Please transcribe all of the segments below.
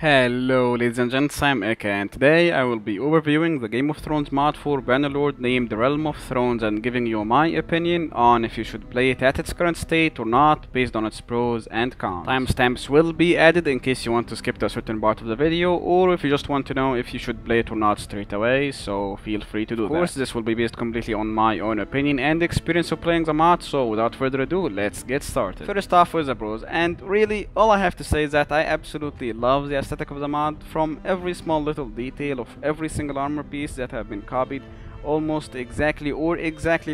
Hello ladies and gents, I'm Eka and today I will be overviewing the Game of Thrones mod for Bannerlord named Realm of Thrones and giving you my opinion on if you should play it at its current state or not based on its pros and cons. Timestamps will be added in case you want to skip to a certain part of the video or if you just want to know if you should play it or not straight away, so feel free to do that. Of course, this will be based completely on my own opinion and experience of playing the mod, so without further ado, let's get started. First off with the pros, and really all I have to say is that I absolutely love the aesthetic of the mod, from every small little detail of every single armor piece that have been copied almost exactly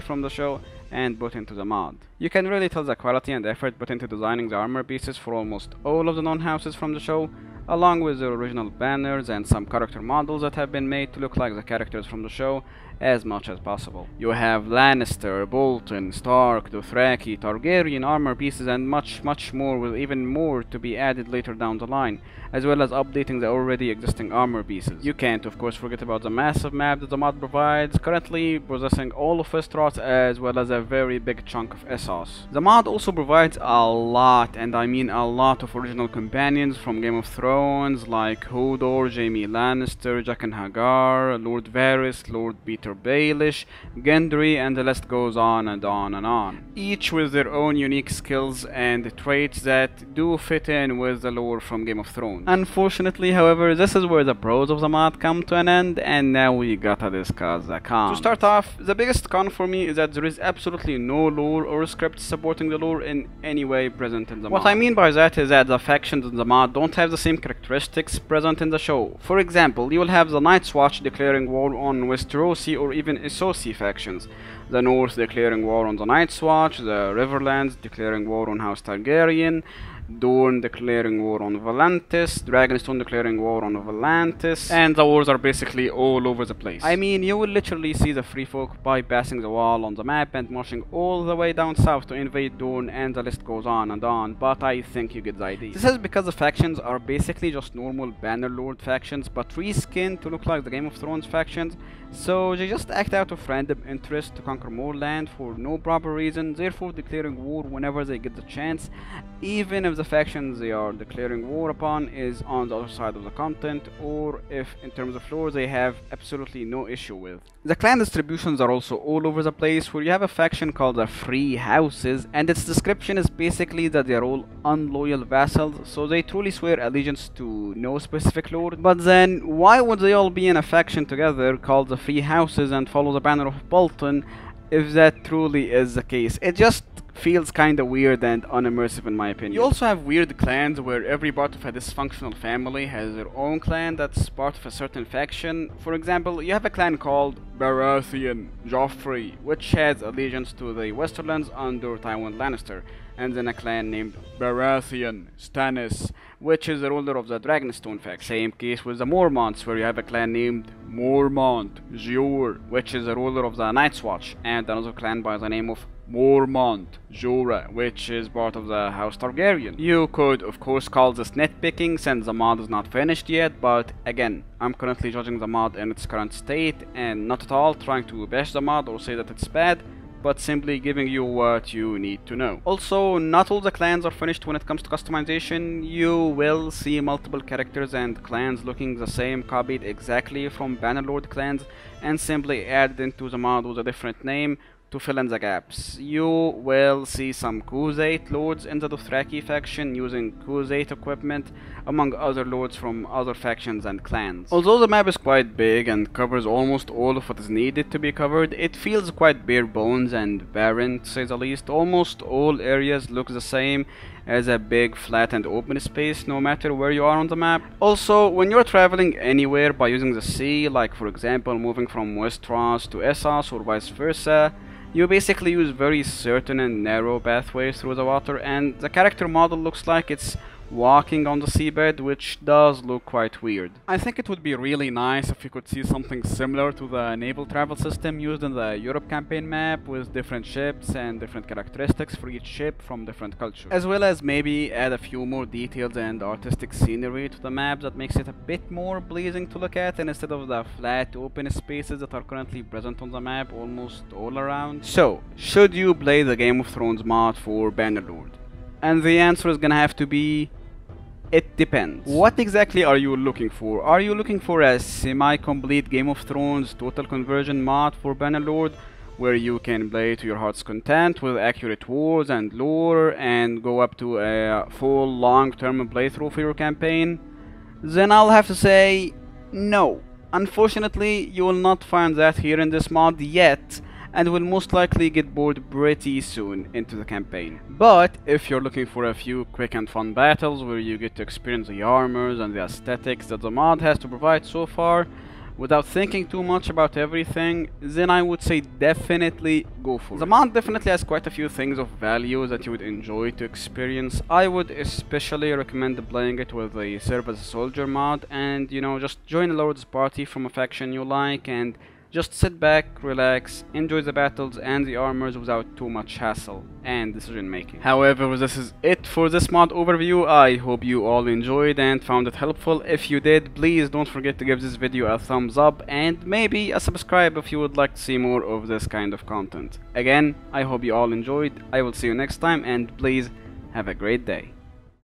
from the show and put into the mod. You can really tell the quality and effort put into designing the armor pieces for almost all of the known houses from the show, along with the original banners and some character models that have been made to look like the characters from the show as much as possible. You have Lannister, Bolton, Stark, Dothraki, Targaryen armor pieces and much more, with even more to be added later down the line, as well as updating the already existing armor pieces. You can't of course forget about the massive map that the mod provides, currently possessing all of Westeros as well as a very big chunk of Essos. The mod also provides a lot, and I mean a lot, of original companions from Game of Thrones like Hodor, Jaime Lannister, Jaqen H'ghar, Lord Varys, Lord Peter Baelish, Gendry, and the list goes on and on and on, each with their own unique skills and traits that do fit in with the lore from Game of Thrones. Unfortunately, however, this is where the pros of the mod come to an end, and now we gotta discuss the cons. To start off, the biggest con for me is that there is absolutely no lore or script supporting the lore in any way present in the mod. What I mean by that is that the factions in the mod don't have the same characteristics present in the show. For example, you will have the Night's Watch declaring war on Westerosi or even Essosi factions, the North declaring war on the Night's Watch, the Riverlands declaring war on House Targaryen, Dorne declaring war on Volantis, Dragonstone declaring war on Volantis, and the wars are basically all over the place. I mean, you will literally see the free folk bypassing the wall on the map and marching all the way down south to invade Dorne, and the list goes on and on, but I think you get the idea. This is because the factions are basically just normal Bannerlord factions, but reskinned to look like the Game of Thrones factions, so they just act out of random interest to conquer more land for no proper reason, therefore declaring war whenever they get the chance, even if the faction they are declaring war upon is on the other side of the continent, or if in terms of lore they have absolutely no issue with. The clan distributions are also all over the place, where you have a faction called the Free Houses, and its description is basically that they are all unloyal vassals, so they truly swear allegiance to no specific lord. But then why would they all be in a faction together called the Free Houses and follow the banner of Bolton if that truly is the case? It just feels kinda weird and unimmersive in my opinion. You also have weird clans where every part of a dysfunctional family has their own clan that's part of a certain faction. For example, you have a clan called Baratheon Joffrey, which has allegiance to the Westerlands under Tywin Lannister, and then a clan named Baratheon Stannis, which is the ruler of the Dragonstone faction. Same case with the Mormonts, where you have a clan named Mormont Jeor, which is the ruler of the Night's Watch, and another clan by the name of Mormont Jorah, which is part of the House Targaryen. You could of course call this nitpicking since the mod is not finished yet, but again, I'm currently judging the mod in its current state and not at all trying to bash the mod or say that it's bad, but simply giving you what you need to know. Also, not all the clans are finished when it comes to customization. You will see multiple characters and clans looking the same, copied exactly from Bannerlord clans and simply added into the mod with a different name to fill in the gaps. You will see some Khuzait lords in the Dothraki faction using Khuzait equipment, among other lords from other factions and clans. Although the map is quite big and covers almost all of what is needed to be covered, it feels quite bare bones and barren to say the least. Almost all areas look the same as a big flat and open space no matter where you are on the map. Also, when you're traveling anywhere by using the sea, like for example moving from Westeros to Essos or vice versa, you basically use very certain and narrow pathways through the water, and the character model looks like it's walking on the seabed, which does look quite weird. I think it would be really nice if you could see something similar to the naval travel system used in the Europe campaign map, with different ships and different characteristics for each ship from different cultures, as well as maybe add a few more details and artistic scenery to the map that makes it a bit more pleasing to look at, and instead of the flat open spaces that are currently present on the map almost all around. So, should you play the Game of Thrones mod for Bannerlord? And the answer is gonna have to be It depends. What exactly are you looking for? Are you looking for a semi-complete Game of Thrones total conversion mod for Bannerlord, where you can play to your heart's content with accurate wars and lore and go up to a full long-term playthrough for your campaign? Then I'll have to say no. Unfortunately, you will not find that here in this mod yet, and will most likely get bored pretty soon into the campaign. But if you're looking for a few quick and fun battles where you get to experience the armors and the aesthetics that the mod has to provide so far, without thinking too much about everything, then I would say definitely go for it. The mod definitely has quite a few things of value that you would enjoy to experience. I would especially recommend playing it with the Serve as a Soldier mod, and just join a Lord's party from a faction you like and just sit back, relax, enjoy the battles and the armors without too much hassle and decision making. However, this is it for this mod overview. I hope you all enjoyed and found it helpful. If you did, please don't forget to give this video a thumbs up and maybe a subscribe if you would like to see more of this kind of content. Again, I hope you all enjoyed. I will see you next time, and please have a great day.